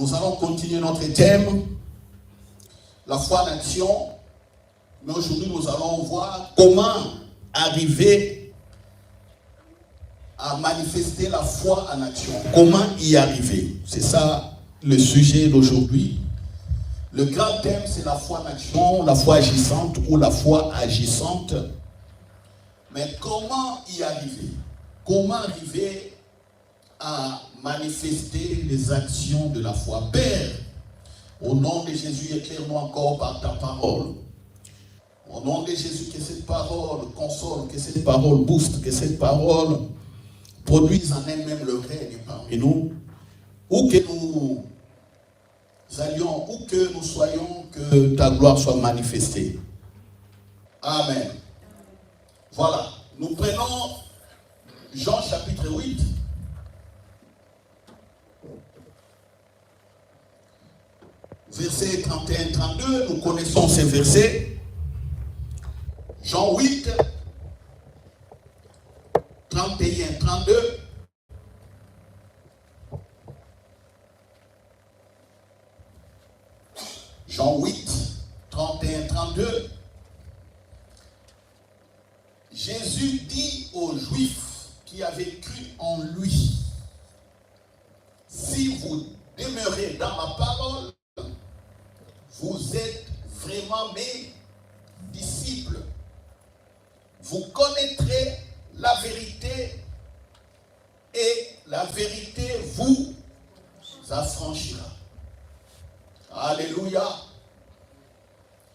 Nous allons continuer notre thème, la foi en action. Mais aujourd'hui, nous allons voir comment arriver à manifester la foi en action. Comment y arriver? C'est ça le sujet d'aujourd'hui. Le grand thème, c'est la foi en action, la foi agissante ou la foi agissante. Mais comment y arriver? Comment arriver à manifester les actions de la foi? Père, au nom de Jésus, éclaire-nous encore par ta parole. Au nom de Jésus, que cette parole console, que cette parole booste, que cette parole produise en elle-même le règne parmi nous. Où que nous allions, où que nous soyons, que ta gloire soit manifestée. Amen. Voilà. Nous prenons Jean chapitre 8. Versets 31-32, nous connaissons ces versets. Jean 8, 31-32. Jean 8, 31-32. Jésus dit aux Juifs qui avaient cru en lui, si vous demeurez dans ma parole, vous êtes vraiment mes disciples. Vous connaîtrez la vérité et la vérité vous affranchira. Alléluia.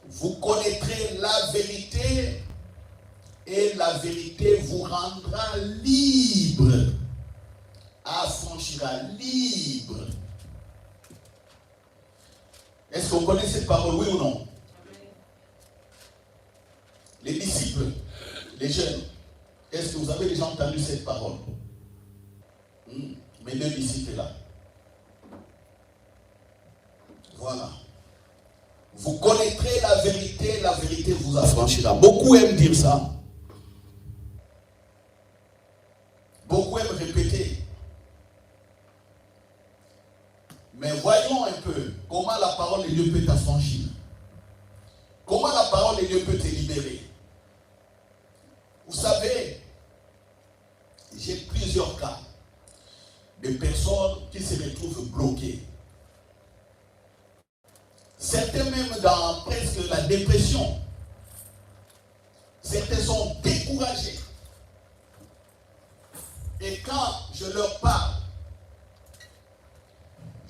Vous connaîtrez la vérité et la vérité vous rendra libre. Affranchira, libre. Est-ce qu'on connaît cette parole, oui ou non? Les disciples, les jeunes, est-ce que vous avez déjà entendu cette parole? Mes deux disciples là. Voilà. Vous connaîtrez la vérité vous affranchira. Beaucoup aiment dire ça. Beaucoup aiment répéter. Mais voyons un peu comment la parole de Dieu peut t'affranchir. Comment la parole de Dieu peut te libérer. Vous savez, j'ai plusieurs cas de personnes qui se retrouvent bloquées. Certains même dans presque la dépression. Certains sont découragés. Et quand je leur parle,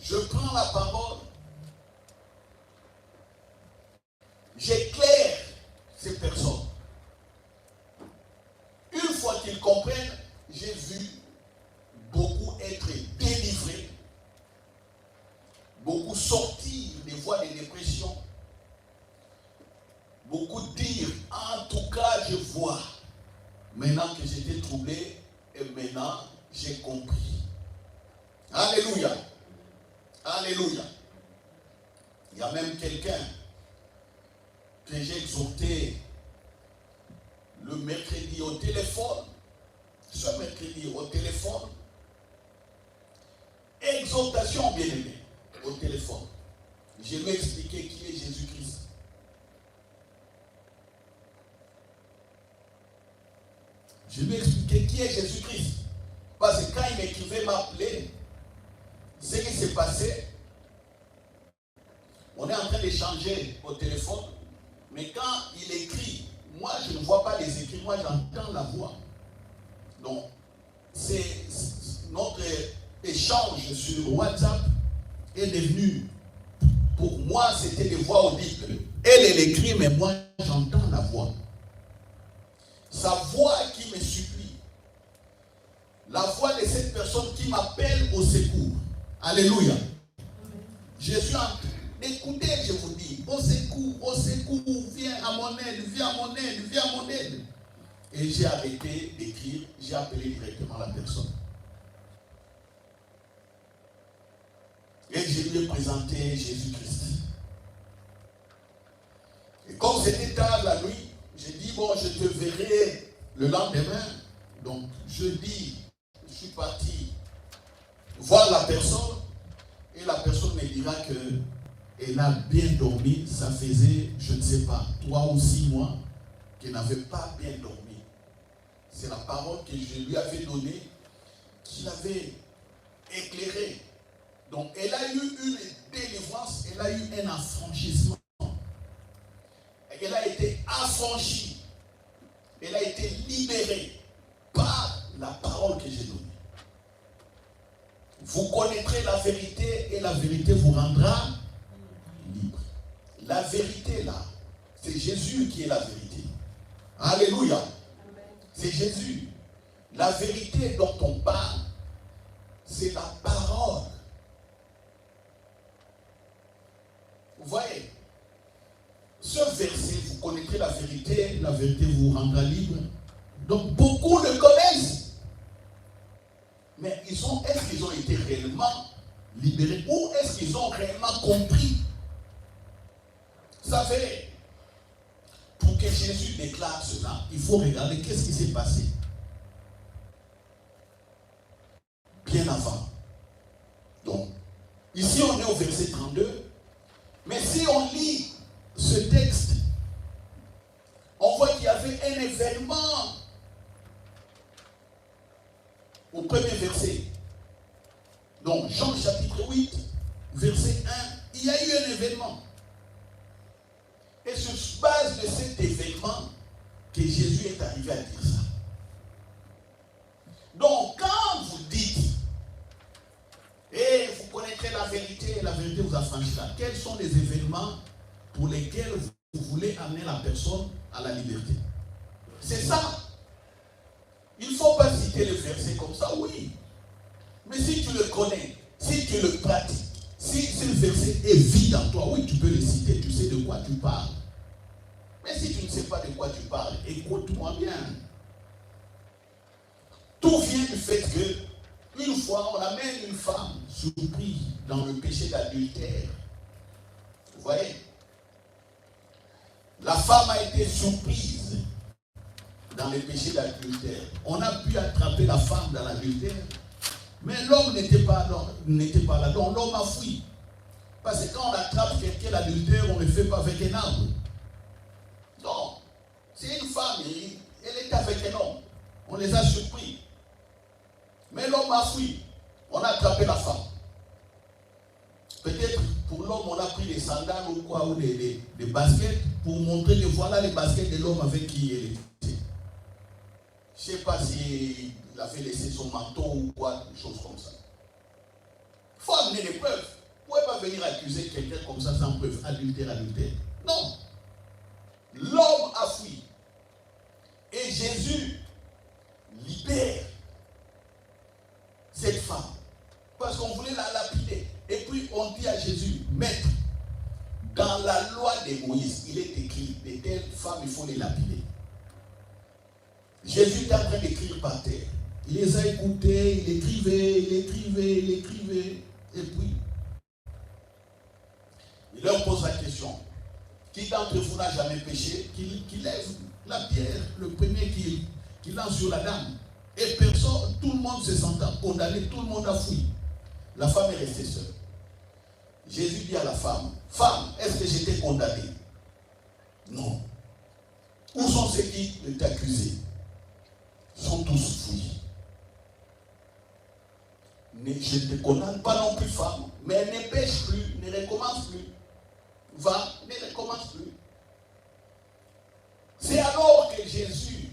je prends la parole, j'éclaire ces personnes. Une fois qu'ils comprennent, j'ai vu beaucoup être délivrés, beaucoup sortir des voies de dépression, beaucoup dire, en tout cas, je vois, maintenant que j'étais troublé, et maintenant, j'ai compris. Alléluia. Alléluia. Il y a même quelqu'un que j'ai exhorté le mercredi au téléphone. Ce mercredi au téléphone. Exhortation bien aimée au téléphone. Je lui ai expliqué qui est Jésus-Christ. Je lui ai expliqué qui est Jésus-Christ. Parce que quand il m'écrivait, m'appelait, ce qui s'est passé, on est en train d'échanger au téléphone, mais quand il écrit, moi je ne vois pas les écrits, moi j'entends la voix. Donc, c'est notre échange sur WhatsApp est devenu, pour moi c'était des voix audibles. Elle écrit, mais moi j'entends la voix. Sa voix qui me supplie. La voix de cette personne qui m'appelle au secours. Alléluia. Je suis en train d'écouter, je vous dis, au secours, viens à mon aide, viens à mon aide, viens à mon aide. Et j'ai arrêté d'écrire, j'ai appelé directement la personne. Et je lui ai présenté Jésus-Christ. Et comme c'était tard la nuit, j'ai dit, bon, je te verrai le lendemain. Donc, jeudi, je suis parti voir la personne. Et la personne me dit, dira qu'elle a bien dormi. Ça faisait, je ne sais pas, 3 ou 6 mois qu'elle n'avait pas bien dormi. C'est la parole que je lui avais donnée qui l'avait éclairée. Donc elle a eu une délivrance, elle a eu un affranchissement. Elle a été affranchie. Elle a été libérée par la parole que j'ai donnée. Vous connaîtrez la vérité et la vérité vous rendra libre. La vérité là, c'est Jésus qui est la vérité. Alléluia. C'est Jésus. La vérité dont on parle, c'est la parole. Vous voyez, ce verset, vous connaîtrez la vérité vous rendra libre. Donc beaucoup le connaissent. Mais est-ce qu'ils ont été réellement libérés ou est-ce qu'ils ont réellement compris? Vous savez, pour que Jésus déclare cela, il faut regarder qu'est-ce qui s'est passé bien avant. Donc, ici on est au verset 32. Mais si on lit ce texte, on voit qu'il y avait un événement au premier verset. Donc, Jean chapitre 8, verset 1, il y a eu un événement. Et sur base de cet événement que Jésus est arrivé à dire ça. Donc, quand vous dites, et vous connaîtrez la vérité vous affranchira, quels sont les événements pour lesquels vous voulez amener la personne à la liberté? C'est ça. Il ne faut pas citer le verset comme ça, oui. Mais si tu le connais, si tu le pratiques, si ce verset est vide en toi, oui, tu peux le citer, tu sais de quoi tu parles. Mais si tu ne sais pas de quoi tu parles, écoute-moi bien. Tout vient du fait que, une fois, on amène une femme surprise dans le péché d'adultère. Vous voyez? La femme a été surprise dans le péché d'adultère. On a pu attraper la femme dans l'adultère, mais l'homme n'était pas là. Donc l'homme a fui. Parce que quand on attrape quelqu'un d'adultère, on ne le fait pas avec un arbre. Non. C'est une femme, elle est avec un homme. On les a surpris. Mais l'homme a fui. On a attrapé la femme. Peut-être pour l'homme, on a pris des sandales ou quoi, ou des baskets pour montrer que voilà les baskets de l'homme avec qui elle était. Je ne sais pas s'il avait laissé son manteau ou quoi, des choses comme ça. Il faut amener des preuves. Vous ne pouvez pas venir accuser quelqu'un comme ça sans preuve. Adultère. Non. L'homme a fui. Et Jésus libère cette femme. Parce qu'on voulait la lapider. Et puis on dit à Jésus, maître, dans la loi de Moïse, il est écrit, de telles femmes, il faut les lapider. Jésus est en train d'écrire par terre. Il les a écoutés, il écrivait. Et puis, il leur pose la question. Qui d'entre vous n'a jamais péché? Qu'il lève la pierre, le premier qui lance sur la dame. Et personne, tout le monde se sentant condamné, tout le monde a fui. La femme est restée seule. Jésus dit à la femme, femme, est-ce que j'étais condamné? Non. Où sont ceux qui t'accusaient? Ils sont tous fouillés. Je ne te condamne pas non plus, femme, mais ne pêche plus, ne recommence plus. Va, ne recommence plus. C'est alors que Jésus,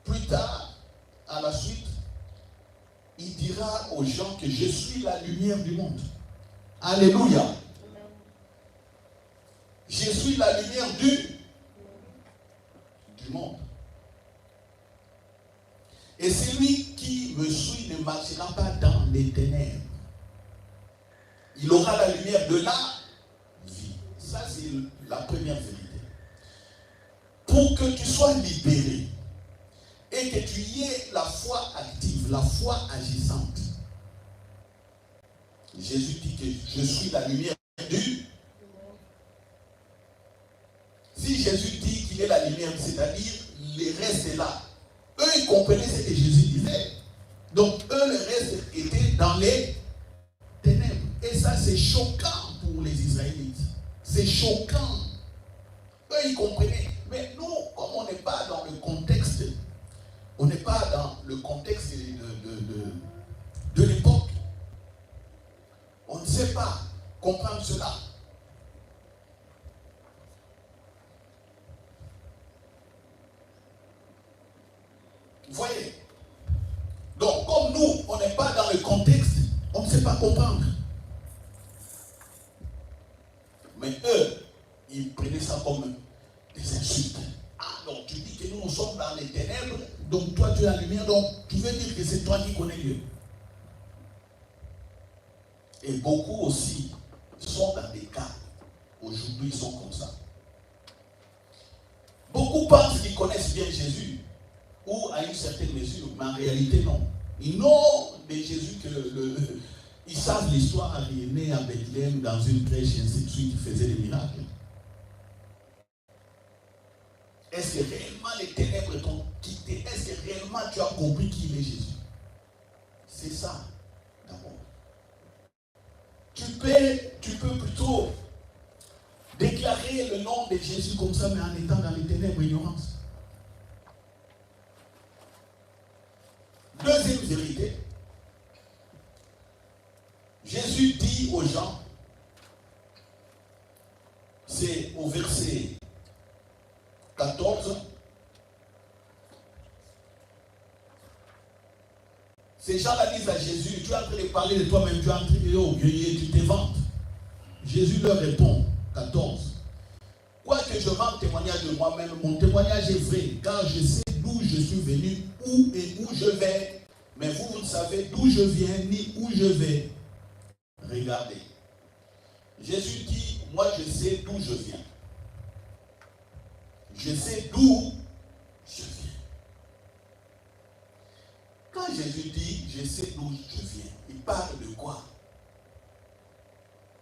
plus tard, à la suite, il dira aux gens que je suis la lumière du monde. Alléluia. Je suis la lumière du monde. Et celui qui me suit ne marchera pas dans les ténèbres. Il aura la lumière de la vie. Ça, c'est la première vérité. Pour que tu sois libéré et que tu y aies la foi active, la foi agissante, Jésus dit que je suis la lumière du. Si Jésus dit qu'il est la lumière, c'est-à-dire les restes est là. Eux, ils comprenaient ce que Jésus disait. Donc, eux, le reste était dans les ténèbres. Et ça, c'est choquant pour c'est choquant. Eux, ils comprenaient. Mais nous, comme on n'est pas dans le contexte, on n'est pas dans le contexte de l'époque, on ne sait pas comprendre cela. Vous voyez? Donc, comme nous, on n'est pas dans le contexte, on ne sait pas comprendre. Mais eux, ils prenaient ça comme des insultes. Ah, donc tu dis que nous sommes dans les ténèbres, donc toi tu es la lumière, donc tu veux dire que c'est toi qui connais Dieu. Et beaucoup aussi sont dans des cas, aujourd'hui ils sont comme ça. Beaucoup pensent qu'ils connaissent bien Jésus, ou à une certaine mesure, mais en réalité non. Ils n'ont de Jésus que ils savent l'histoire, il est né à Bethléem dans une crèche, et ainsi de suite, il faisait des miracles. Est-ce que réellement les ténèbres t'ont quitté? Est-ce que réellement tu as compris qui est Jésus? C'est ça, d'abord. Tu peux plutôt déclarer le nom de Jésus comme ça, mais en étant dans les ténèbres, ignorance. Deuxième vérité, Jésus dit aux gens, c'est au verset 14, ces gens-là disent à Jésus, tu es en train de parler de toi-même, tu es en train de orgueiller, tu t'éventes. Jésus leur répond, 14, quoique je rende témoignage de moi-même, mon témoignage est vrai, car je sais d'où je suis venu, où et où je vais, mais vous ne savez d'où je viens, ni où je vais. Regardez. Jésus dit, moi je sais d'où je viens. Je sais d'où je viens. Quand Jésus dit, je sais d'où je viens, il parle de quoi?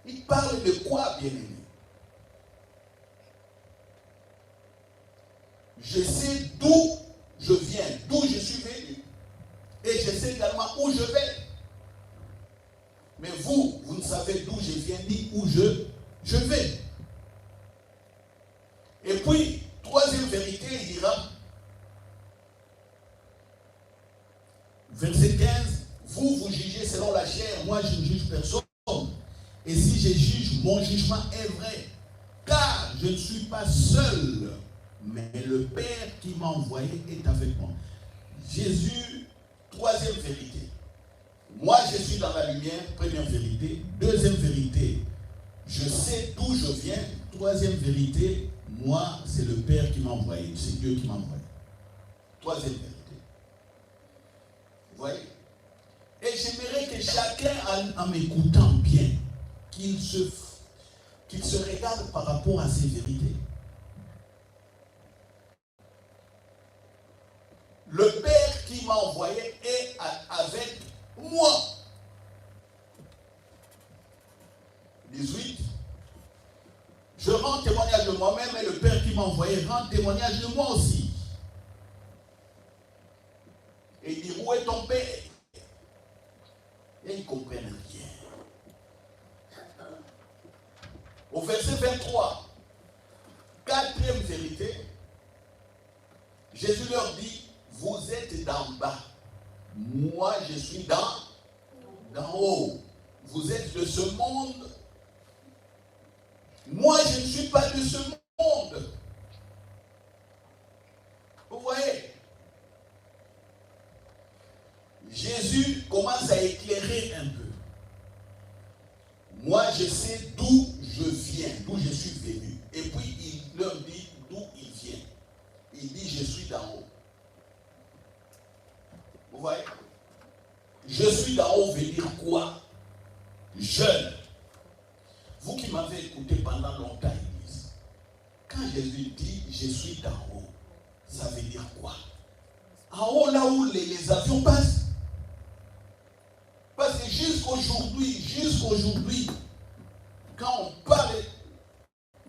Il parle de quoi, bien-aimé? Je sais d'où je viens, d'où je suis venu. Et je sais également où je vais. Mais vous ne savez d'où je viens ni où je vais. Et puis, troisième vérité, il dira, verset 15, vous jugez selon la chair, moi je ne juge personne. Et si je juge, mon jugement est vrai. Car je ne suis pas seul, mais le Père qui m'a envoyé est avec moi. Jésus, troisième vérité. Moi, je suis dans la lumière, première vérité. Deuxième vérité, je sais d'où je viens. Troisième vérité, moi, c'est le Père qui m'a envoyé. C'est Dieu qui m'a envoyé. Troisième vérité. Vous voyez? Et j'aimerais que chacun, en m'écoutant bien, qu'il se regarde par rapport à ces vérités. Le Père qui m'a envoyé est avec moi. 18. Je rends témoignage de moi-même et le Père qui m'a envoyé rend témoignage de moi aussi. Et il dit, où est ton Père? Et ils ne comprennent rien. Au verset 23, quatrième vérité, Jésus leur dit, vous êtes d'en bas. Moi, je suis d'en haut. Vous êtes de ce monde. Moi, je ne suis pas de ce monde. Vous voyez? Jésus commence à éclairer un peu. Moi, je sais d'où je viens, d'où je suis venu. Et puis, il leur dit d'où il vient. Il dit, je suis d'en haut. Vous voyez? Je suis d'en haut veut dire quoi? Jeune. Vous qui m'avez écouté pendant longtemps, Église, quand Jésus dit, je suis d'en haut, ça veut dire quoi? En haut, là où les avions passent. Parce que jusqu'aujourd'hui, quand on parle,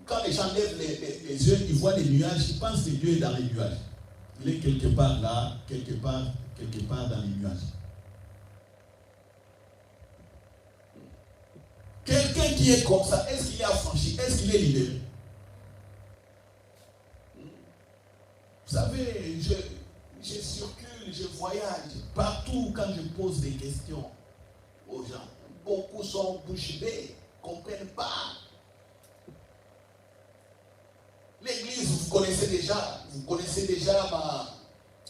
quand les gens lèvent les yeux, ils voient les nuages, ils pensent que Dieu est dans les nuages. Il est quelque part là, quelque part dans les nuages. Quelqu'un qui qui est comme ça, est-ce qu'il est affranchi? Est-ce qu'il est libéré? Vous savez, je circule, je voyage partout quand je pose des questions aux gens. Beaucoup sont bouche bée, ne comprennent pas. L'église, vous connaissez déjà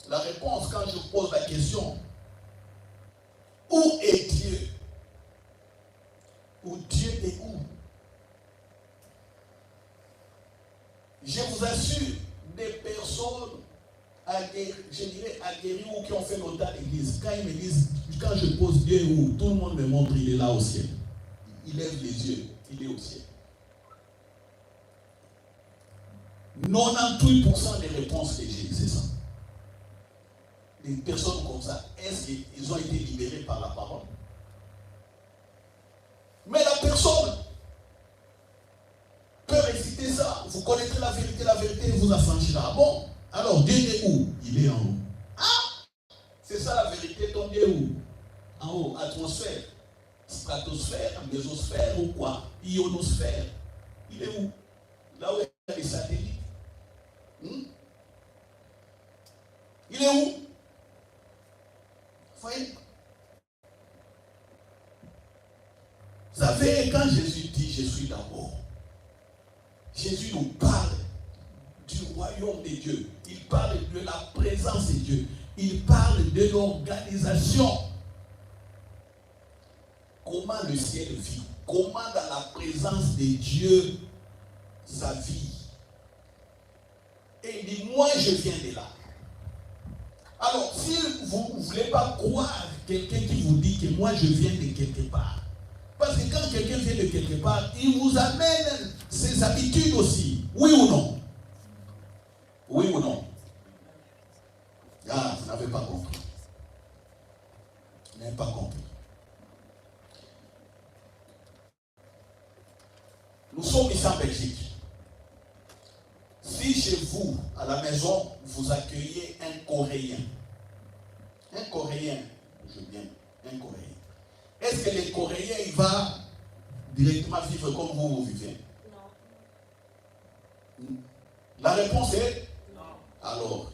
la réponse quand je pose la question. Où est Dieu? Ou Dieu est où? Je vous assure, des personnes aguerries ou qui ont fait longtemps l'église, quand ils me disent, quand je pose Dieu où, tout le monde me montre, il est là au ciel. Il lève les yeux, il est au ciel. 98% des réponses que j'ai, c'est ça. Des personnes comme ça, est-ce qu'ils ont été libérés par la parole? Mais la personne peut réciter ça. Vous connaîtrez la vérité vous affranchira. Bon, alors Dieu est où? Il est en haut. Ah, c'est ça la vérité, ton Dieu est où? En haut, atmosphère, stratosphère, mésosphère ou quoi? Ionosphère. Il est où? Là où il y a les satellites. Il est où? Vous voyez? Vous savez, quand Jésus dit je suis d'abord, Jésus nous parle du royaume de Dieu. Il parle de la présence de Dieu. Il parle de l'organisation. Comment le ciel vit? Comment dans la présence de Dieu sa vie? Et il dit, moi je viens de là. Alors, si vous ne voulez pas croire quelqu'un qui vous dit que moi je viens de quelque part, parce que quand quelqu'un vient de quelque part, il vous amène ses habitudes aussi. Oui ou non? Oui ou non? Ah, vous n'avez pas compris. Vous n'avez pas compris. Nous sommes ici en Belgique. Si chez vous, à la maison, vous accueillez un Coréen, un Coréen, est-ce que le Coréen, il va directement vivre comme vous vivez? Non. La réponse est non. Alors,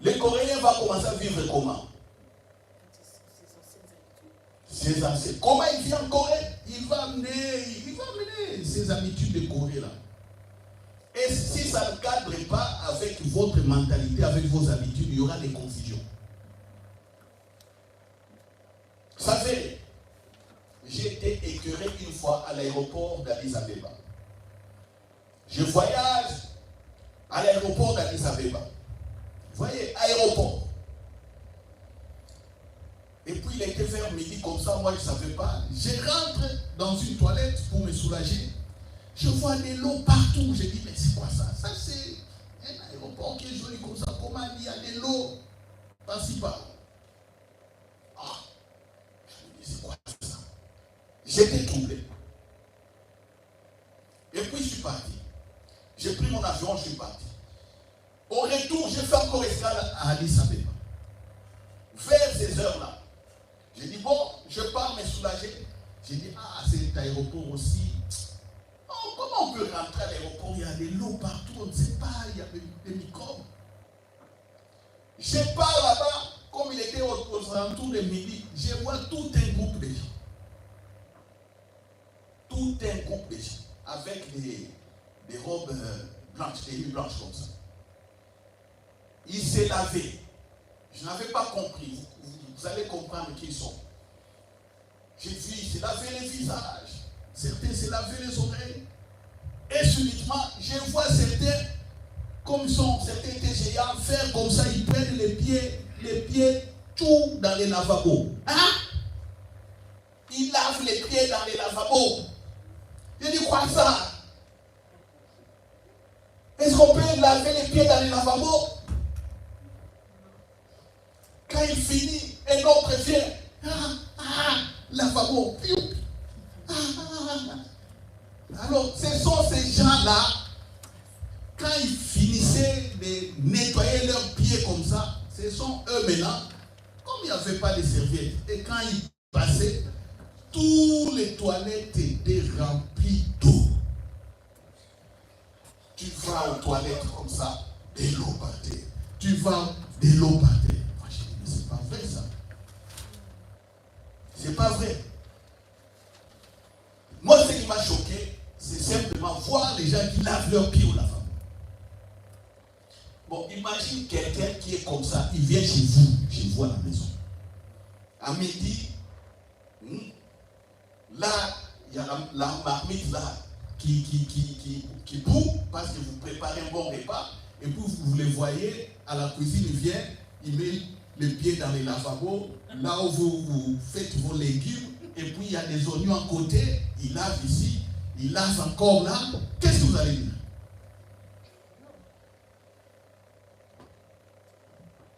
le Coréen va commencer à vivre comment? Ses anciens. Comment il vit en Corée? Il va amener ses habitudes de Corée là. Et si ça ne cadre pas avec votre mentalité, avec vos habitudes, il y aura des confusions. Vous savez, j'ai été écœuré une fois à l'aéroport d'Addis Abeba. Je voyage à l'aéroport d'Addis Abeba. Vous voyez, aéroport. Et puis il était vers midi comme ça, moi je ne savais pas. Je rentre dans une toilette pour me soulager. Je vois de l'eau partout. Je dis, mais c'est quoi ça? Ça c'est un aéroport qui est joli comme ça. Comment il y a de l'eau par-ci par-là? Ah, je me dis, c'est quoi ça? J'étais troublé. Et puis je suis parti. J'ai pris mon avion, je suis parti. Au retour, j'ai fait encore escale à Addis Abeba. Vers ces heures-là, j'ai dit, bon, je pars me soulager. J'ai dit, ah, cet aéroport aussi. Oh, comment on peut rentrer à l'aéroport? Il y a de l'eau partout, on ne sait pas, il y a des microbes. Je pars là-bas, comme il était aux alentours de midi, je vois tout un groupe de gens. Tout un groupe de gens, avec des robes blanches, des nuits blanches comme ça. Ils s'est lavé. Je n'avais pas compris. Vous allez comprendre qui ils sont. J'ai vu, ils s'est lavé les visages. Certains s'est lavé les oreilles. Et subitement, je vois certains, comme certains étaient géants, faire comme ça, ils prennent les pieds, tout dans les lavabos. Hein? Ils lavent les pieds dans les lavabos. Je dis, quoi ça? Est-ce qu'on peut laver les pieds dans les lavabos? Quand il finit, un autre vient. Lavabo. Alors, ce sont ces gens-là, quand ils finissaient de nettoyer leurs pieds comme ça, ce sont eux maintenant, comme il n'y avait pas de serviettes, et quand ils passaient, Toutes les toilettes étaient remplies d'eau. Tu vas aux toilettes comme ça, de l'eau par terre. Tu vas de l'eau par terre. Moi, je dis, mais c'est pas vrai ça. C'est pas vrai. Moi, ce qui m'a choqué, c'est simplement voir les gens qui lavent leurs pieds au lavabo. Bon, imagine quelqu'un qui est comme ça, il vient chez vous à la maison. À midi, là, il y a la marmite là qui boue parce que vous préparez un bon repas. Et puis vous les voyez à la cuisine, il vient, il met les pieds dans les lavabos, là où vous faites vos légumes, et puis il y a des oignons à côté, il lave ici, il lave encore là. Qu'est-ce que vous allez dire?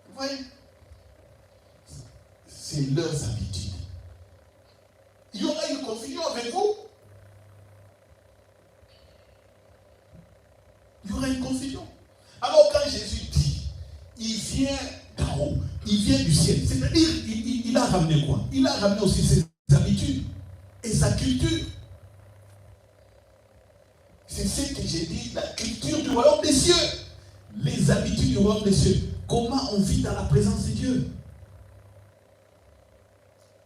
Vous voyez? C'est leurs habitudes. Il y aura une confusion avec vous. Il y aura une confusion. Alors quand Jésus dit, il vient d'en haut, il vient du ciel, c'est-à-dire, il a ramené quoi? Il a ramené aussi ses habitudes et sa culture. C'est ce que j'ai dit, la culture du royaume des cieux. Les habitudes du royaume des cieux. Comment on vit dans la présence de Dieu.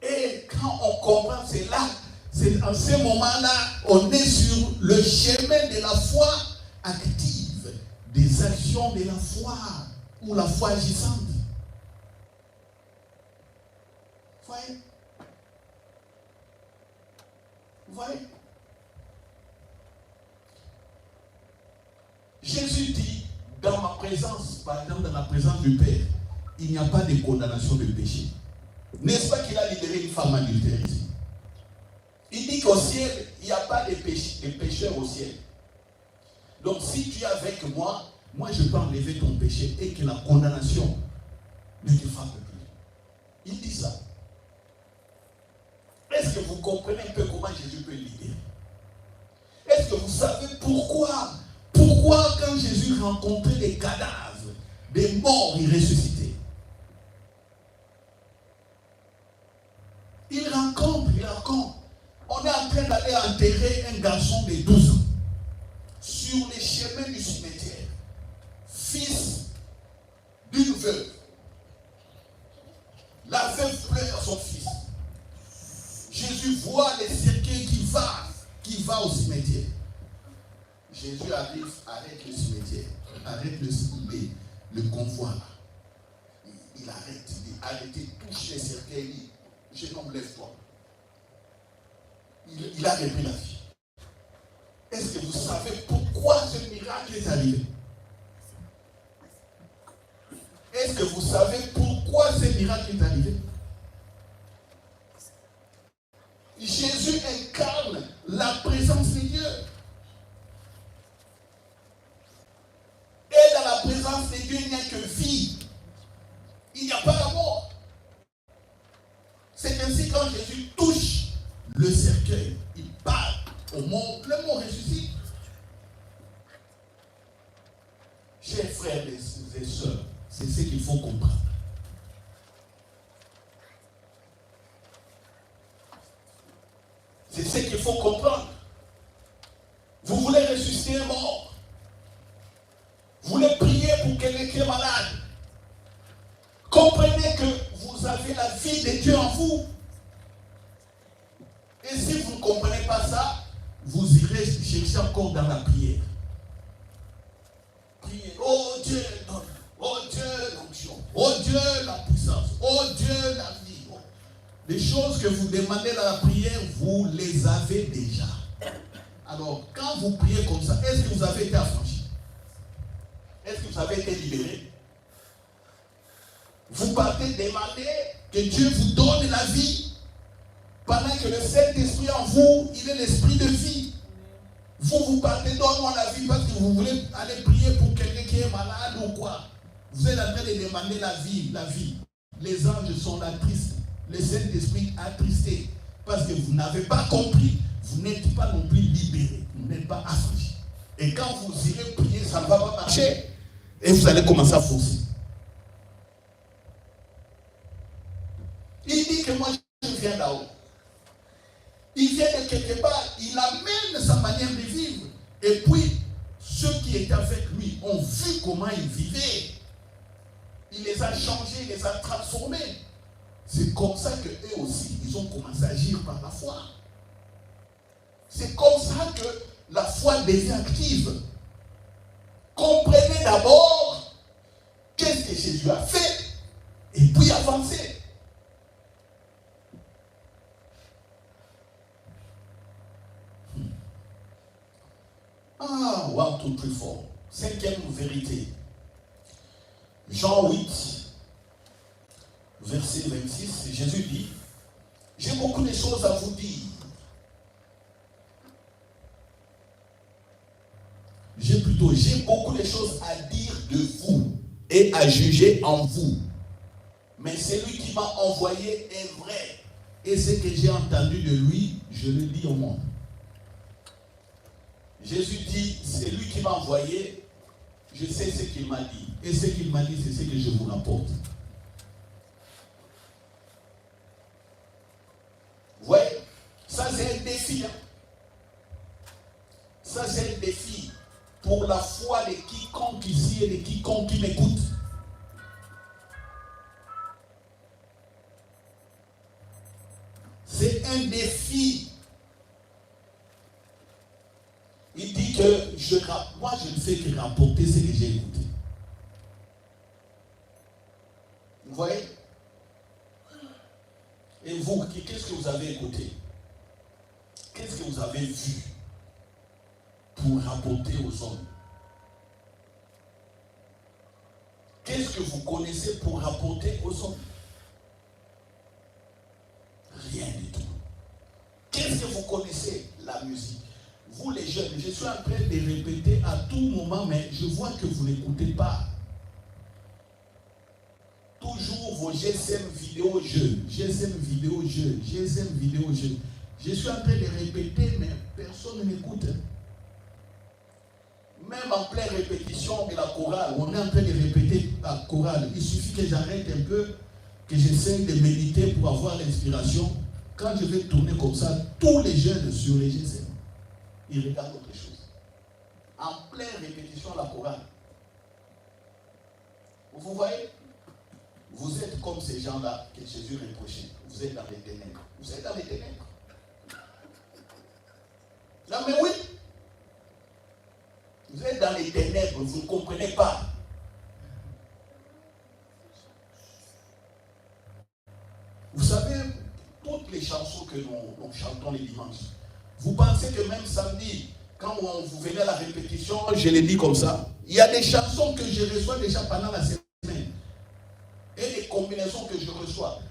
Et quand on comprend, c'est là, c'est en ce moment-là, on est sur le chemin de la foi active, des actions de la foi, ou la foi agissante. Vous voyez? Vous voyez? Jésus dit, dans ma présence, par exemple dans la présence du Père, il n'y a pas de condamnation de péché. N'est-ce pas qu'il a libéré une femme adultère ici? Il dit qu'au ciel, il n'y a pas de pécheurs au ciel. Donc si tu es avec moi, moi je peux enlever ton péché et que la condamnation ne te frappe plus. Il dit ça. Est-ce que vous comprenez un peu comment Jésus peut libérer? Est-ce que vous savez pourquoi quand Jésus rencontrait des cadavres, des morts, il ressuscitait? Il rencontre. On est en train d'aller enterrer un garçon de 12 ans sur les chemins du cimetière, fils d'une veuve. La veuve pleure son fils. Jésus voit les cercueils qui va au cimetière. Jésus arrive, arrête le cimetière, arrête le convoi là. Il arrête, il dit, arrêtez, touche les cercueils. Jeune homme, lève-toi. Il a repris la vie. Est-ce que vous savez pourquoi ce miracle est arrivé? Est-ce que vous savez pourquoi ce miracle est arrivé? Jésus incarne la présence de Dieu. Et dans la présence de Dieu, il n'y a que vie. Il n'y a pas la mort. C'est ainsi quand Jésus touche le cercueil, il parle au mort, le mort ressuscite. Chers frères et sœurs, c'est ce qu'il faut comprendre. C'est ce qu'il faut comprendre. Vous voulez ressusciter un mort. Vous voulez prier pour quelqu'un qui est malade. Comprenez que vous avez la vie de Dieu en vous. Et si vous ne comprenez pas ça, vous irez chercher encore dans la prière. Priez, oh Dieu, oh Dieu, l'onction, oh Dieu, la puissance, oh Dieu, la vie. Oh. Les choses que vous demandez dans la prière, vous les avez déjà. Alors, quand vous priez comme ça, est-ce que vous avez été affranchi? Est-ce que vous avez été libéré? Vous partez demander que Dieu vous donne la vie. Pendant que le Saint-Esprit en vous, il est l'esprit de vie. Vous partez, donne-moi la vie parce que vous voulez aller prier pour quelqu'un qui est malade ou quoi. Vous êtes en train de demander la vie, la vie. Les anges sont là tristes. Le Saint-Esprit attristé. Parce que vous n'avez pas compris, vous n'êtes pas non plus libéré. Vous n'êtes pas affranchi. Et quand vous irez prier, ça ne va pas marcher. Et vous allez commencer à forcer. Il dit que moi, je viens là-haut. étaient avec lui ont vu comment il vivait. Il les a changés, il les a transformés. C'est comme ça qu'eux aussi, ils ont commencé à agir par la foi. C'est comme ça que la foi devient active. Comprenez d'abord qu'est-ce que Jésus a fait et puis avancez. Ah, 1, 2, 3, 4. Cinquième vérité. Jean 8, verset 26, Jésus dit, j'ai beaucoup de choses à vous dire. J'ai beaucoup de choses à dire de vous et à juger en vous. Mais celui qui m'a envoyé est vrai. Et ce que j'ai entendu de lui, je le dis au monde. Jésus dit, c'est lui qui m'a envoyé, je sais ce qu'il m'a dit. Et ce qu'il m'a dit, c'est ce que je vous rapporte. Vous voyez, ça c'est un défi. Hein? Ça c'est un défi pour la foi de quiconque ici et de quiconque qui m'écoute. C'est un défi. Il dit que moi je ne fais que rapporter ce que j'ai écouté. Vous voyez? Et vous, qu'est-ce que vous avez écouté? Qu'est-ce que vous avez vu pour rapporter aux hommes? Qu'est-ce que vous connaissez pour rapporter aux hommes? Rien du tout. Qu'est-ce que vous connaissez? La musique. Vous les jeunes, je suis en train de répéter à tout moment, mais je vois que vous n'écoutez pas. Toujours vos GSM vidéo jeux, GSM vidéo jeux, GSM vidéo jeux. Je suis en train de répéter, mais personne ne m'écoute. Même en pleine répétition de la chorale, on est en train de répéter la chorale. Il suffit que j'arrête un peu, que j'essaie de méditer pour avoir l'inspiration. Quand je vais tourner comme ça, tous les jeunes sur les GSM, ils regardent autre chose. En pleine répétition de la chorale. Vous voyez? Vous êtes comme ces gens-là que Jésus reprochait. Vous êtes dans les ténèbres. Vous êtes dans les ténèbres. Non mais oui. Vous êtes dans les ténèbres, vous ne comprenez pas. Vous savez, toutes les chansons que nous chantons les dimanches, vous pensez que même samedi, quand vous venez à la répétition, je l'ai dit comme ça, il y a des chansons que je reçois déjà pendant la semaine. Et les combinaisons que je reçois,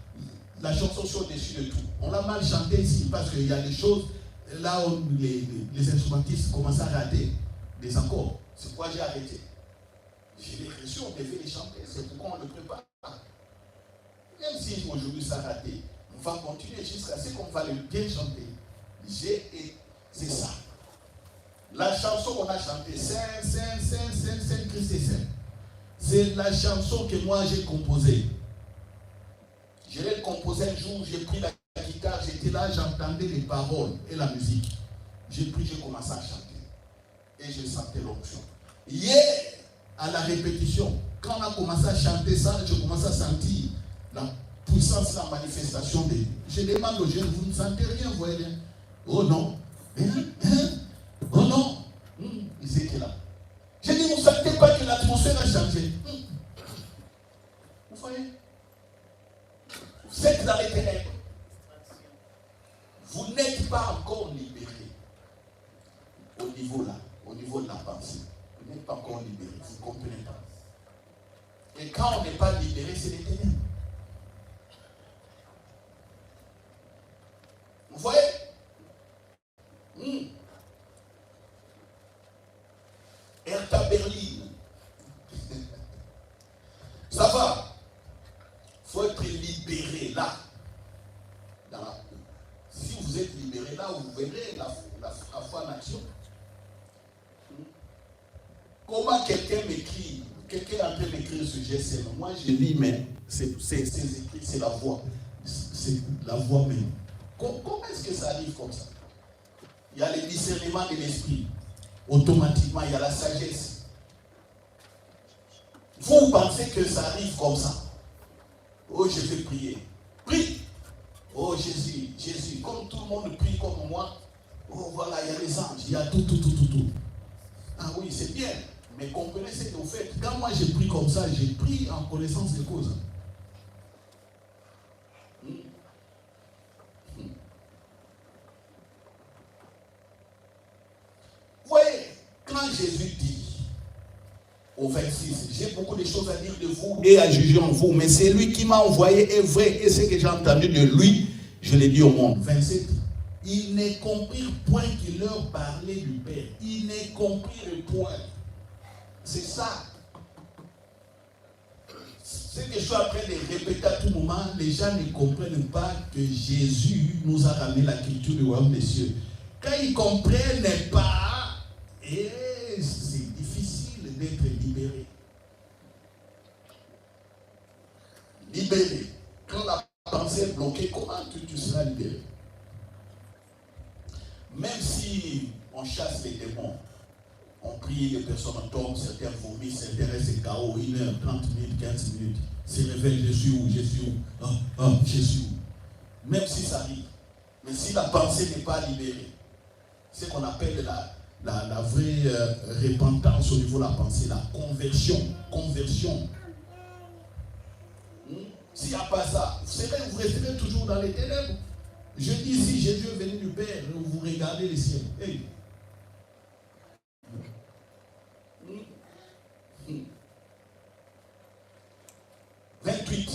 la chanson sur au-dessus de tout. On l'a mal chanté ici parce qu'il y a des choses là où les instrumentistes commencent à rater des accords. C'est pourquoi j'ai arrêté. J'ai les reçus, on devait les chanter. C'est pourquoi on le prépare. Même si aujourd'hui ça a raté, on va continuer jusqu'à ce qu'on va le bien chanter. C'est ça. La chanson qu'on a chantée, Saint, Christ est Saint. C'est la chanson que moi j'ai composée. Je l'ai composée un jour, j'ai pris la guitare, j'étais là, j'entendais les paroles et la musique. J'ai commencé à chanter. Et je sentais l'onction. Hier, à la répétition, quand on a commencé à chanter ça, je commençais à sentir la puissance, la manifestation de... Je demande aux jeunes, vous ne sentez rien, vous voyez bien? Oh non. Oh non. Ils étaient là. J'ai dit, vous ne sentez pas que l'atmosphère a changé? Vous voyez? Vous êtes dans les ténèbres. Vous n'êtes pas encore libérés. Au niveau là, au niveau de la pensée. Vous n'êtes pas encore libérés. Vous ne comprenez pas. Et quand on n'est pas libéré, c'est les ténèbres. Vous voyez? Hertha Berlin. Ça va. Il faut être libéré là. Si vous êtes libéré là, vous verrez la foi en action. Comment quelqu'un m'écrit, quelqu'un est en train d'écrire ce GSM. Moi je dis, mais c'est écrit, c'est la voix. C'est la voix même. Comment est-ce que ça arrive comme ça? Il y a le discernement de l'esprit. Automatiquement, il y a la sagesse. Vous pensez que ça arrive comme ça? Oh, je vais prier. Prie. Oh, Jésus, Jésus, comme tout le monde prie comme moi. Oh, voilà, il y a les anges, il y a tout. Ah oui, c'est bien. Mais comprenez ce que vous faites. Quand moi je prie comme ça, j'ai pris en connaissance de cause. Vous voyez, quand Jésus dit au 26, j'ai beaucoup de choses à dire de vous et à juger en vous, mais c'est lui qui m'a envoyé est vrai, et ce que j'ai entendu de lui, je l'ai dit au monde. 27, ils ne comprirent point qu'il leur parlait du Père. Ils ne comprirent point. C'est ça. Ce que je suis en train de répéter à tout moment, les gens ne comprennent pas que Jésus nous a ramené la culture du royaume des cieux. Quand ils ne comprennent pas, c'est difficile d'être libéré. Libéré. Quand la pensée est bloquée, comment tu seras libéré? Même si on chasse les démons, on prie, les personnes tombent, certains vomissent, certains restent KO, 1 heure, 30 minutes, 15 minutes, se réveillent, je suis où, je suis où, je suis où. Même si ça arrive. Mais si la pensée n'est pas libérée, c'est ce qu'on appelle la vraie repentance au niveau de la pensée, la conversion. S'il n'y a pas ça, vous resterez toujours dans les ténèbres. Je dis si Jésus est venu du Père, vous regardez les cieux. Hey. 28.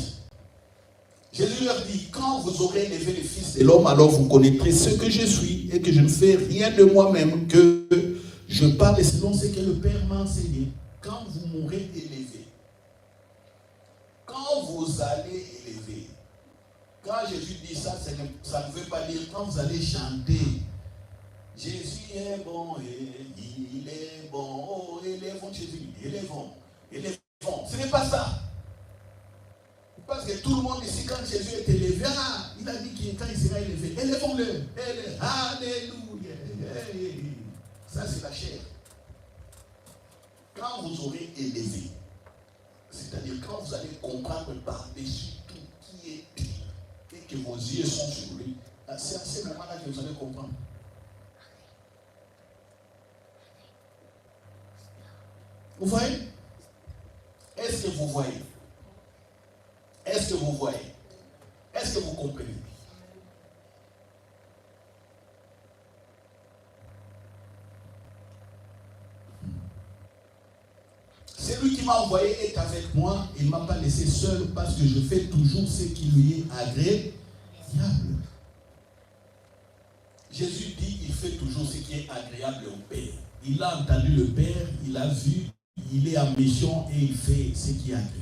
Jésus leur dit, quand vous aurez élevé le Fils de l'homme, alors vous connaîtrez ce que je suis et que je ne fais rien de moi-même, que je parle selon ce que le Père m'a enseigné. Quand vous m'aurez élevé, quand vous allez élever, quand Jésus dit ça, ça ne veut pas dire quand vous allez chanter, Jésus est bon et il est bon, oh élevons Jésus, élevons. Ce n'est pas ça. Parce que tout le monde ici, quand Jésus est élevé, il a dit que quand il sera élevé, élevons-le. Alléluia. Ça, c'est la chair. Quand vous aurez élevé, c'est-à-dire quand vous allez comprendre par-dessus tout qui est Dieu et que vos yeux sont sur lui, c'est à ce moment-là que vous allez comprendre. Vous voyez? Est-ce que vous voyez? Est-ce que vous voyez? Est-ce que vous comprenez? Celui qui m'a envoyé est avec moi. Il ne m'a pas laissé seul parce que je fais toujours ce qui lui est agréable. Jésus dit il fait toujours ce qui est agréable au Père. Il a entendu le Père, il a vu, il est en mission et il fait ce qui est agréable.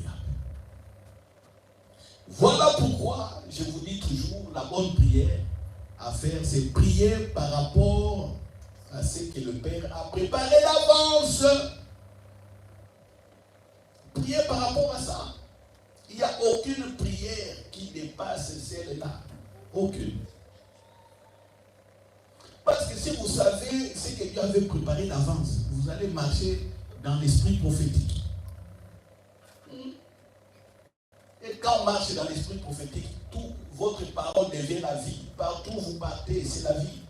Voilà pourquoi je vous dis toujours la bonne prière à faire, c'est prier par rapport à ce que le Père a préparé d'avance. Priez par rapport à ça. Il n'y a aucune prière qui dépasse celle-là. Aucune. Parce que si vous savez ce que Dieu avait préparé d'avance, vous allez marcher dans l'esprit prophétique. Et quand on marche dans l'esprit prophétique, toute votre parole devient la vie. Partout où vous partez, c'est la vie.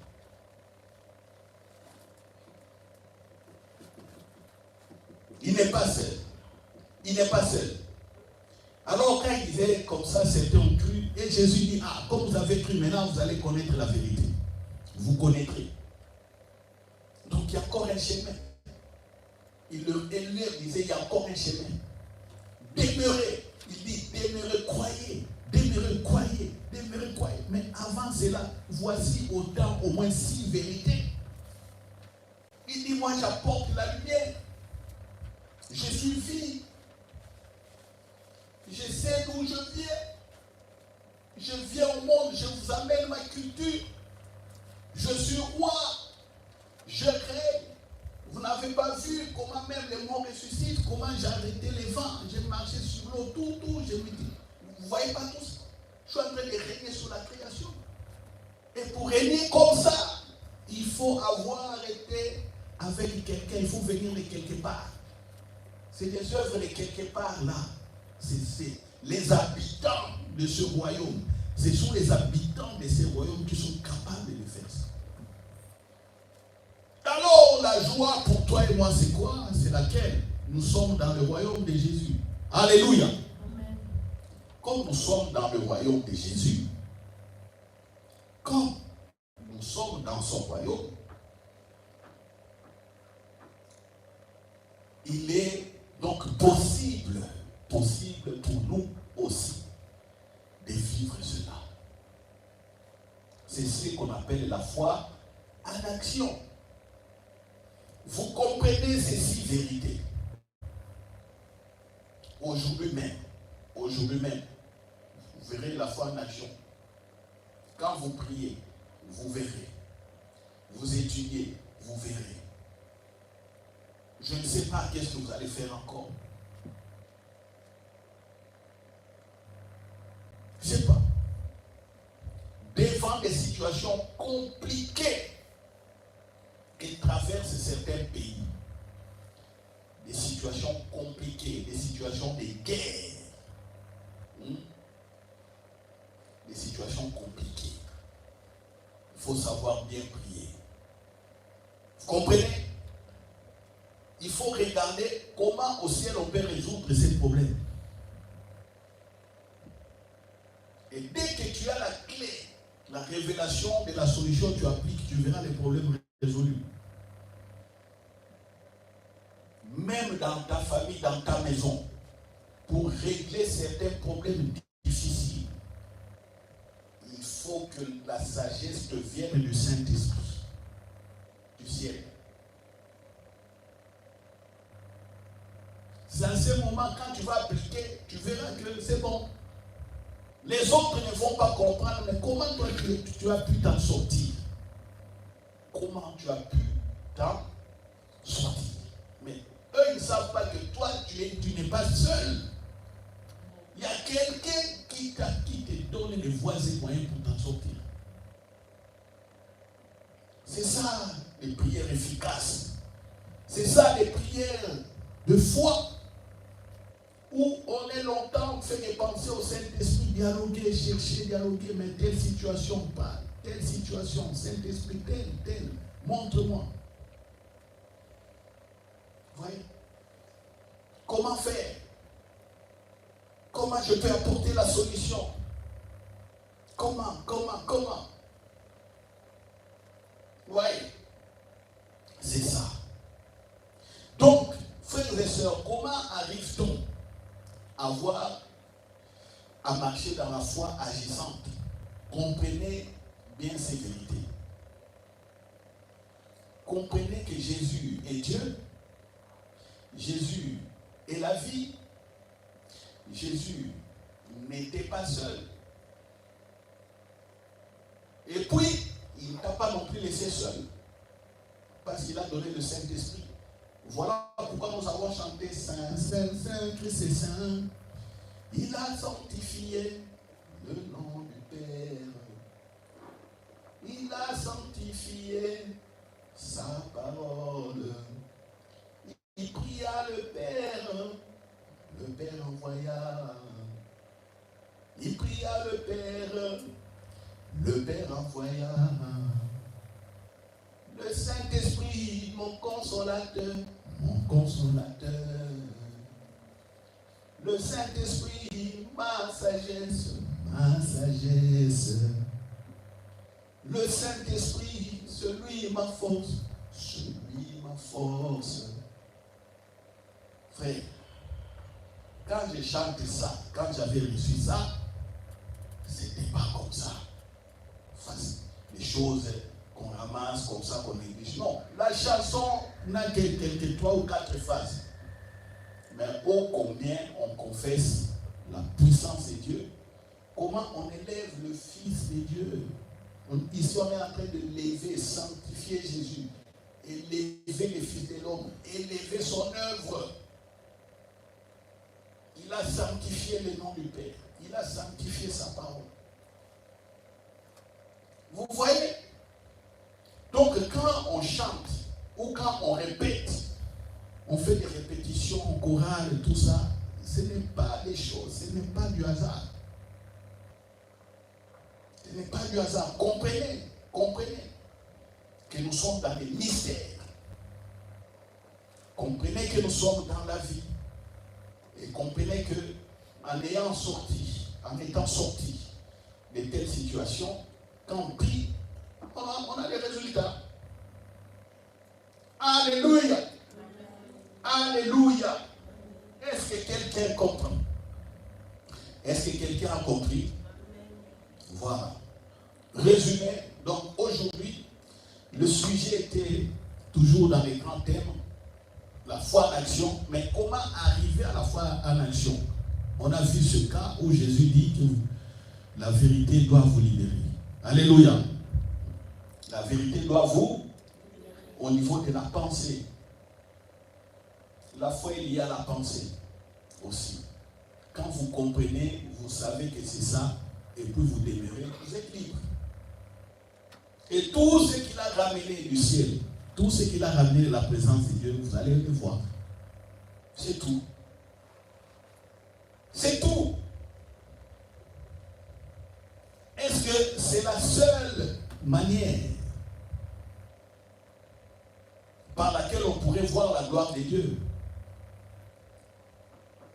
Il n'est pas seul. Il n'est pas seul. Alors quand il disait comme ça, certains ont cru. Et Jésus dit, comme vous avez cru, maintenant vous allez connaître la vérité. Vous connaîtrez. Donc il y a encore un chemin. Il leur disait, il y a encore un chemin. Demeurez. Il dit, demeurez, croyez. Demeurez, croyez. Demeurez, croyez. Mais avant cela, voici autant, au moins 6 vérités. Il dit, moi j'apporte la lumière. Je suis vie. Je sais d'où je viens. Je viens au monde, je vous amène ma culture. Je suis roi. Je règne. Vous n'avez pas vu comment même les morts ressuscitent, comment j'ai arrêté les vents, j'ai marché sur l'eau, tout, je me dis, vous ne voyez pas tout ça? Je suis en train de régner sur la création. Et pour régner comme ça, il faut avoir été avec quelqu'un, il faut venir de quelque part. C'est des œuvres de quelque part là. C'est les habitants de ce royaume. Ce sont les habitants de ce royaume qui sont capables de le faire ça. Alors, la joie pour toi et moi, c'est quoi? C'est laquelle? Nous sommes dans le royaume de Jésus. Alléluia. Amen. Comme nous sommes dans le royaume de Jésus, comme nous sommes dans son royaume, il est donc possible pour nous aussi de vivre cela. C'est ce qu'on appelle la foi en action. Vous comprenez ces 6 vérités. Aujourd'hui même, vous verrez la foi en action. Quand vous priez, vous verrez. Vous étudiez, vous verrez. Je ne sais pas qu'est-ce que vous allez faire encore. Je ne sais pas. Devant des situations compliquées qui traversent certains pays, des situations compliquées, des situations de guerre, des situations compliquées. Il faut savoir bien prier. Vous comprenez? Il faut regarder comment au ciel on peut résoudre ces problèmes. Et dès que tu as la clé, la révélation de la solution, tu appliques, tu verras les problèmes résolus. Même dans ta famille, dans ta maison, pour régler certains problèmes difficiles, il faut que la sagesse te vienne du Saint-Esprit, du ciel. C'est à ce moment, quand tu vas appliquer, tu verras que c'est bon. Les autres ne vont pas comprendre, mais comment toi tu as pu t'en sortir? Comment tu as pu t'en sortir? Mais eux, ils ne savent pas que toi, tu n'es pas seul. Il y a quelqu'un qui te donne les voies et moyens pour t'en sortir. C'est ça, les prières efficaces. C'est ça, les prières de foi. Où on est longtemps, on fait des pensées au Saint-Esprit, dialoguer, chercher, dialoguer, mais telle situation, pas telle situation, Saint-Esprit, telle, montre-moi. Vous voyez? Comment faire? Comment je peux apporter la solution? Comment? Vous voyez? C'est ça. Donc, frères et sœurs, comment arrive-t-on à marcher dans la foi agissante? Comprenez bien ces vérités. Comprenez que Jésus est Dieu. Jésus est la vie. Jésus n'était pas seul. Et puis, il ne t'a pas non plus laissé seul. Parce qu'il a donné le Saint-Esprit. Voilà pourquoi nous avons chanté Saint, Saint, Saint, Christ est Saint. Il a sanctifié le nom du Père. Il a sanctifié sa parole. Il pria le Père envoya. Il pria le Père envoya. Le Saint-Esprit, mon consolateur. Le Saint-Esprit, ma sagesse. Le Saint-Esprit, celui ma force. Frère, quand je chante ça, quand j'avais reçu ça, c'était pas comme ça. Facile. Les choses qu'on ramasse comme ça, qu'on néglige. Non, la chanson n'a que 3 ou 4 phases. Mais ô combien on confesse la puissance de Dieu, comment on élève le Fils de Dieu. Ici, on est en train de lever, sanctifier Jésus, élever le Fils de l'homme, élever son œuvre. Il a sanctifié le nom du Père. Il a sanctifié sa parole. Vous voyez? Donc, quand on chante ou quand on répète, on fait des répétitions chorale, tout ça, ce n'est pas des choses, ce n'est pas du hasard. Ce n'est pas du hasard. Comprenez que nous sommes dans les mystères. Comprenez que nous sommes dans la vie. Et comprenez que en étant sortis de telles situations, quand on prie, on a des résultats. Alléluia. Alléluia. Est-ce que quelqu'un comprend? Est-ce que quelqu'un a compris? Voilà. Résumé, donc aujourd'hui, le sujet était toujours dans les grands thèmes, la foi en action, mais comment arriver à la foi en action? On a vu ce cas où Jésus dit que la vérité doit vous libérer. Alléluia. La vérité doit vous, au niveau de la pensée. La foi est liée à la pensée aussi. Quand vous comprenez, vous savez que c'est ça, et puis vous demeurez, vous êtes libre. Et tout ce qu'il a ramené du ciel, tout ce qu'il a ramené de la présence de Dieu, vous allez le voir. C'est tout. C'est tout. Est-ce que c'est la seule manière par laquelle on pourrait voir la gloire de Dieu?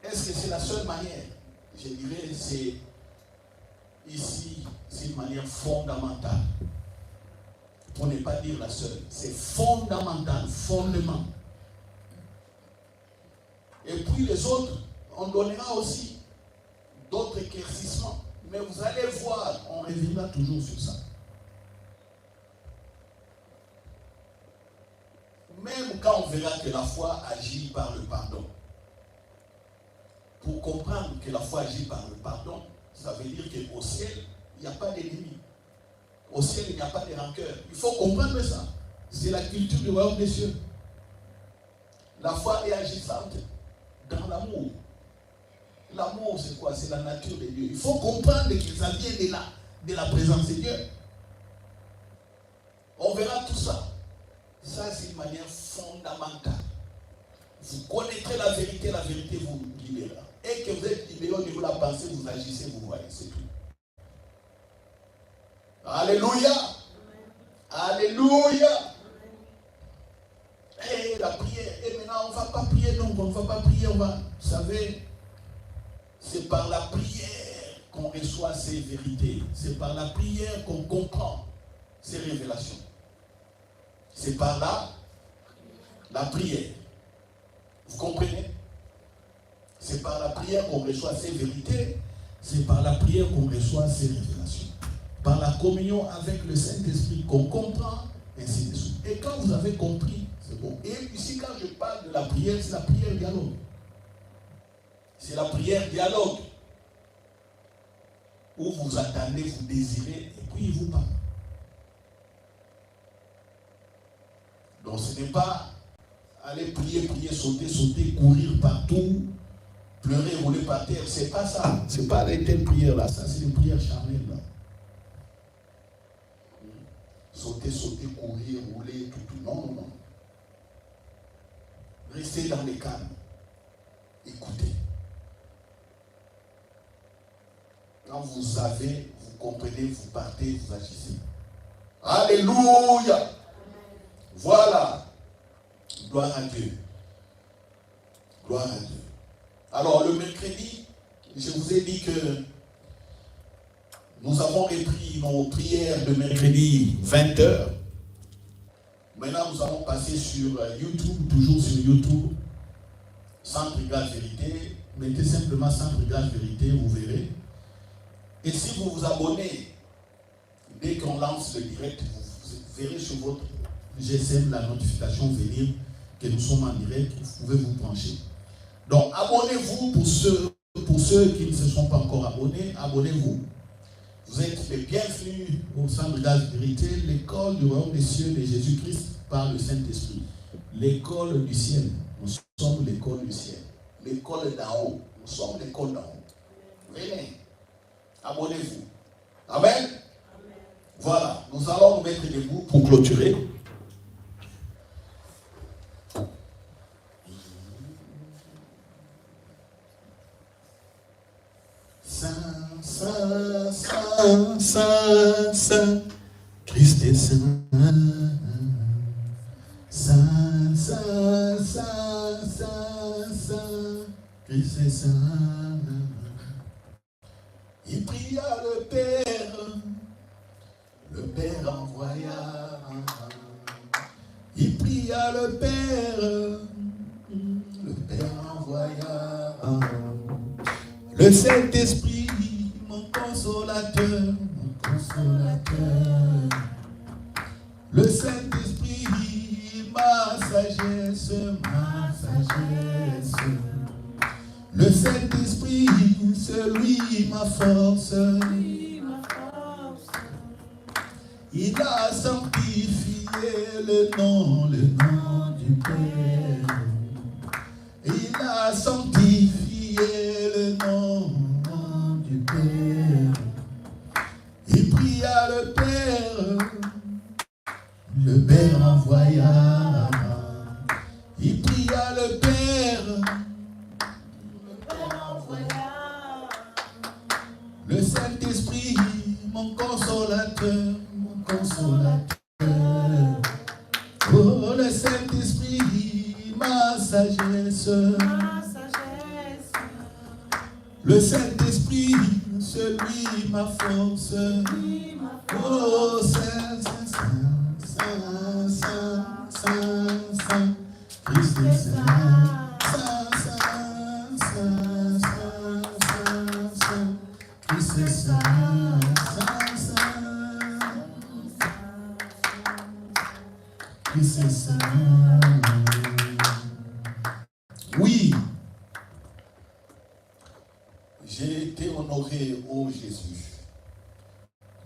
Est-ce que c'est la seule manière? Je dirais c'est ici, c'est une manière fondamentale. Pour ne pas dire la seule. C'est fondamental, fondement. Et puis les autres, on donnera aussi d'autres éclaircissements. Mais vous allez voir, on reviendra toujours sur ça. Même quand on verra que la foi agit par le pardon. Pour comprendre que la foi agit par le pardon, ça veut dire qu'au ciel, il n'y a pas d'ennemi. Au ciel, il n'y a pas de rancœur. Il faut comprendre ça. C'est la culture du royaume des cieux. La foi est agissante dans l'amour. L'amour, c'est quoi? C'est la nature de Dieu. Il faut comprendre que ça vient de là, de la présence de Dieu. On verra tout ça. Ça, c'est une manière fondamentale. Vous connaîtrez la vérité vous libérera. Et que vous êtes libéré au niveau de la pensée, vous agissez, vous voyez, c'est tout. Alléluia. Alléluia. Et la prière. Et maintenant, on ne va pas prier, donc on ne va pas prier, on va. Vous savez, c'est par la prière qu'on reçoit ces vérités. C'est par la prière qu'on comprend ces révélations. C'est par la prière. Vous comprenez? C'est par la prière qu'on reçoit ces vérités. C'est par la prière qu'on reçoit ces révélations. Par la communion avec le Saint-Esprit qu'on comprend, ainsi de suite. Et quand vous avez compris, c'est bon. Et ici, quand je parle de la prière, c'est la prière dialogue. C'est la prière dialogue. Où vous attendez, vous désirez, et puis il vous parle. Donc ce n'est pas aller prier, sauter, courir partout, pleurer, rouler par terre. C'est pas ça. C'est pas les telles prières-là. Ça, c'est une prière charnelle, là. Sauter, courir, rouler, tout. Non. Restez dans les calmes. Écoutez. Quand vous savez, vous comprenez, vous partez, vous agissez. Alléluia. Voilà. Gloire à Dieu. Gloire à Dieu. Alors, le mercredi, je vous ai dit que nous avons repris nos prières de mercredi 20h. Maintenant, nous allons passer sur YouTube, toujours sur YouTube. Centre Grâce Vérité. Mettez simplement Centre Grâce Vérité, vous verrez. Et si vous vous abonnez, dès qu'on lance le direct, vous verrez sur votre GSM la notification venir que nous sommes en direct. Vous pouvez vous brancher. Donc, abonnez-vous pour ceux qui ne se sont pas encore abonnés. Abonnez-vous. Vous êtes les bienvenus au Centre Grâce Vérité, l'école du royaume des cieux de Jésus-Christ par le Saint-Esprit. L'école du ciel. Nous sommes l'école du ciel. L'école d'en haut. Nous sommes l'école d'en haut. Venez. Abonnez-vous. Amen. Amen. Voilà. Nous allons nous mettre debout pour clôturer. Saint, Saint, Saint, Saint, Christ est Saint. Saint, Saint, Saint, Saint, Saint, Christ est Saint. Il pria le Père envoya. Il pria le Père envoya. Le Saint-Esprit, mon consolateur, le Saint-Esprit, ma sagesse, le Saint-Esprit, celui ma force, il a sanctifié le nom du Père, il a sanctifié le nom du Père, il pria le Père envoya, il pria le Père envoya, le Saint-Esprit, mon consolateur, oh le Saint-Esprit, ma sagesse, le Saint-Esprit, celui ma force, oh Saint, Saint, Saint, Saint, Saint, Saint, Christ est Saint, Saint, Saint, Saint, Saint, Saint, Christ est Saint, Saint, Saint, Christ est Saint. Oui, j'ai été honoré, ô Jésus.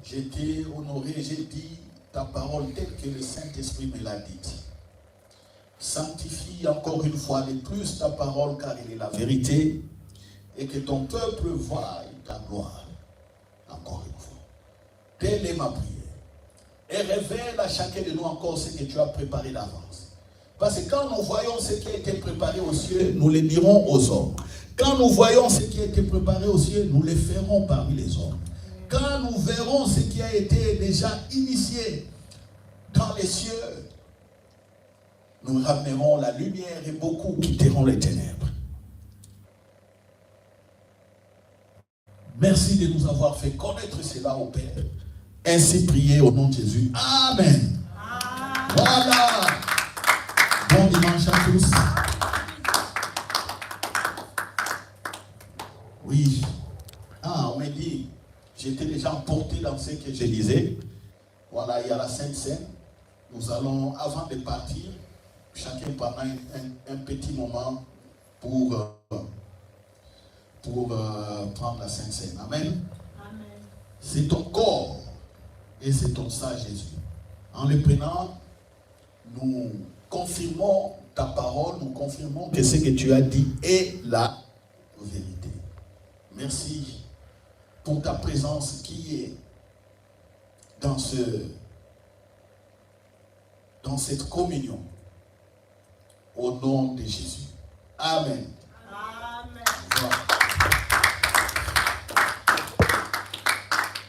J'ai été honoré, j'ai dit ta parole telle que le Saint-Esprit me l'a dite. Sanctifie encore une fois de plus ta parole car elle est la vérité et que ton peuple voie ta gloire encore une fois. Telle est ma prière. Et révèle à chacun de nous encore ce que tu as préparé d'avance. Parce que quand nous voyons ce qui a été préparé aux cieux, nous le dirons aux hommes. Quand nous voyons ce qui a été préparé aux cieux, nous le ferons parmi les hommes. Quand nous verrons ce qui a été déjà initié dans les cieux, nous ramènerons la lumière et beaucoup quitteront les ténèbres. Merci de nous avoir fait connaître cela au Père. Ainsi prier au nom de Jésus. Amen. Amen. Voilà. Bon dimanche à tous. Oui. On m'a dit, j'étais déjà emporté dans ce que je lisais. Voilà, il y a la Sainte Seine. Nous allons, avant de partir, chacun prendra un petit moment pour prendre la Sainte Seine. Amen. Amen. C'est ton corps et c'est ton sang, Jésus. En le prenant, nous confirmons ta parole, nous confirmons que ce que tu as dit est la vérité. Merci pour ta présence qui est dans cette communion. Au nom de Jésus. Amen.